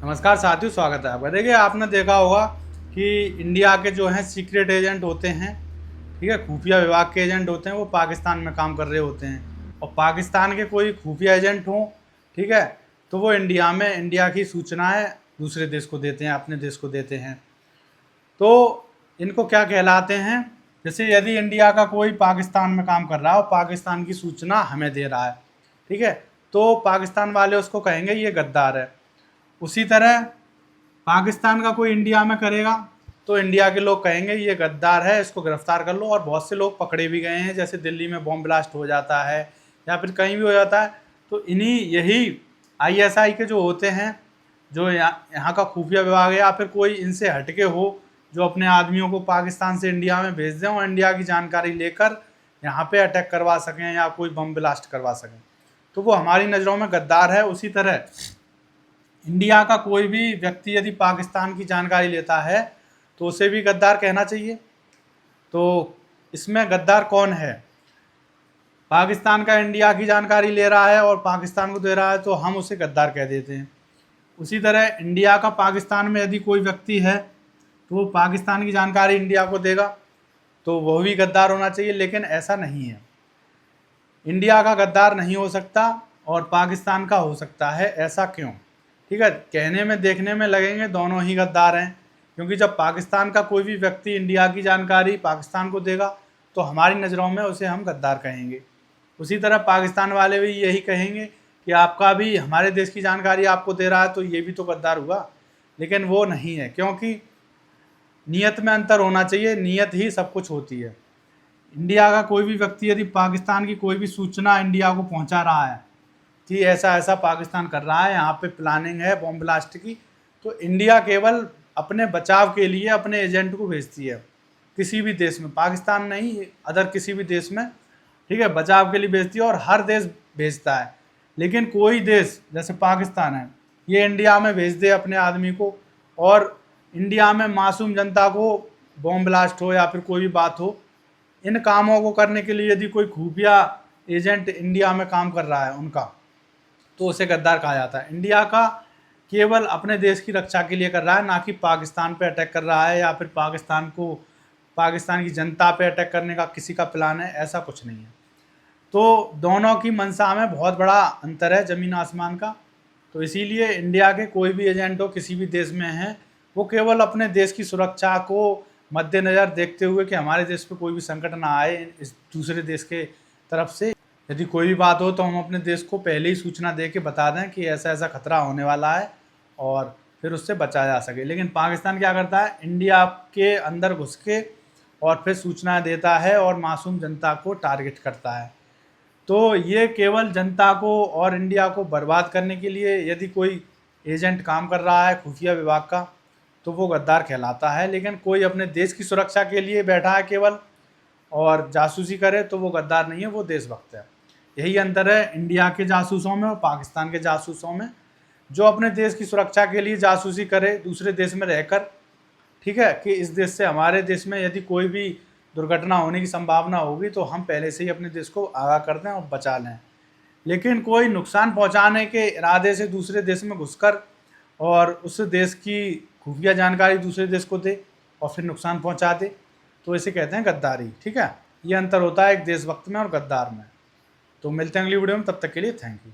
नमस्कार साथियों, स्वागत है आपका। देखिए, आपने देखा होगा कि इंडिया के जो हैं सीक्रेट एजेंट होते हैं, ठीक है, खुफिया विभाग के एजेंट होते हैं, वो पाकिस्तान में काम कर रहे होते हैं। और पाकिस्तान के कोई खुफिया एजेंट हों, ठीक है, तो वो इंडिया की सूचनाएं दूसरे देश को देते हैं, अपने देश को देते हैं। तो इनको क्या कहलाते हैं? जैसे यदि इंडिया का कोई पाकिस्तान में काम कर रहा है और पाकिस्तान की सूचना हमें दे रहा है, ठीक है, तो पाकिस्तान वाले उसको कहेंगे ये गद्दार है। उसी तरह पाकिस्तान का कोई इंडिया में करेगा तो इंडिया के लोग कहेंगे ये गद्दार है, इसको गिरफ्तार कर लो। और बहुत से लोग पकड़े भी गए हैं, जैसे दिल्ली में बॉम्ब ब्लास्ट हो जाता है या फिर कहीं भी हो जाता है, तो यही आईएसआई के जो होते हैं, जो यहाँ का खुफिया विभाग है या फिर कोई इनसे हटके हो, जो अपने आदमियों को पाकिस्तान से इंडिया में भेज दें और इंडिया की जानकारी लेकर यहाँ पे अटैक करवा सकें या कोई बम ब्लास्ट करवा सकें, तो वो हमारी नज़रों में गद्दार है। उसी तरह इंडिया का कोई भी व्यक्ति यदि पाकिस्तान की जानकारी लेता है तो उसे भी गद्दार कहना चाहिए। तो इसमें गद्दार कौन है? पाकिस्तान का इंडिया की जानकारी ले रहा है और पाकिस्तान को दे रहा है तो हम उसे गद्दार कह देते हैं। उसी तरह इंडिया का पाकिस्तान में यदि कोई व्यक्ति है तो वो पाकिस्तान की जानकारी इंडिया को देगा तो वह भी गद्दार होना चाहिए, लेकिन ऐसा नहीं है। इंडिया का गद्दार नहीं हो सकता और पाकिस्तान का हो सकता है। ऐसा क्यों? ठीक है, कहने में देखने में लगेंगे दोनों ही गद्दार हैं, क्योंकि जब पाकिस्तान का कोई भी व्यक्ति इंडिया की जानकारी पाकिस्तान को देगा तो हमारी नज़रों में उसे हम गद्दार कहेंगे। उसी तरह पाकिस्तान वाले भी यही कहेंगे कि आपका भी हमारे देश की जानकारी आपको दे रहा है तो ये भी तो गद्दार हुआ, लेकिन वो नहीं है, क्योंकि नीयत में अंतर होना चाहिए। नीयत ही सब कुछ होती है। इंडिया का कोई भी व्यक्ति यदि पाकिस्तान की कोई भी सूचना इंडिया को पहुंचा रहा है कि ऐसा ऐसा पाकिस्तान कर रहा है, यहाँ पे प्लानिंग है बॉम्ब ब्लास्ट की, तो इंडिया केवल अपने बचाव के लिए अपने एजेंट को भेजती है किसी भी देश में, पाकिस्तान नहीं, अदर किसी भी देश में, ठीक है, बचाव के लिए भेजती है और हर देश भेजता है। लेकिन कोई देश जैसे पाकिस्तान है, ये इंडिया में भेज दे अपने आदमी को और इंडिया में मासूम जनता को बॉम्ब ब्लास्ट हो या फिर कोई भी बात हो, इन कामों को करने के लिए यदि कोई खुफिया एजेंट इंडिया में काम कर रहा है उनका, तो उसे गद्दार कहा जाता है। इंडिया का केवल अपने देश की रक्षा के लिए कर रहा है, ना कि पाकिस्तान पे अटैक कर रहा है या फिर पाकिस्तान की जनता पे अटैक करने का किसी का प्लान है, ऐसा कुछ नहीं है। तो दोनों की मंशा में बहुत बड़ा अंतर है, ज़मीन आसमान का। तो इसीलिए इंडिया के कोई भी एजेंट हो किसी भी देश में है, वो केवल अपने देश की सुरक्षा को मद्देनज़र देखते हुए कि हमारे देश पे कोई भी संकट ना आए इस दूसरे देश के तरफ से, यदि कोई भी बात हो तो हम अपने देश को पहले ही सूचना दे के बता दें कि ऐसा ऐसा खतरा होने वाला है और फिर उससे बचा जा सके। लेकिन पाकिस्तान क्या करता है? इंडिया के अंदर घुस के और फिर सूचना देता है और मासूम जनता को टारगेट करता है। तो ये केवल जनता को और इंडिया को बर्बाद करने के लिए यदि कोई एजेंट काम कर रहा है खुफिया विभाग का, तो वो गद्दार कहलाता है। लेकिन कोई अपने देश की सुरक्षा के लिए बैठा है केवल और जासूसी करे तो वो गद्दार नहीं है, वो देशभक्त है। यही अंतर है इंडिया के जासूसों में और पाकिस्तान के जासूसों में। जो अपने देश की सुरक्षा के लिए जासूसी करे दूसरे देश में रहकर, ठीक है, कि इस देश से हमारे देश में यदि कोई भी दुर्घटना होने की संभावना होगी तो हम पहले से ही अपने देश को आगाह कर दें और बचा लें। लेकिन कोई नुकसान पहुंचाने के इरादे से दूसरे देश में घुसकर और उस देश की खुफिया जानकारी दूसरे देश को दे और फिर नुकसान पहुंचा दे, तो इसे कहते हैं गद्दारी। ठीक है, ये अंतर होता है एक देशभक्त में और गद्दार में। तो मिलते हैं अगली वीडियो में, तब तक के लिए थैंक यू।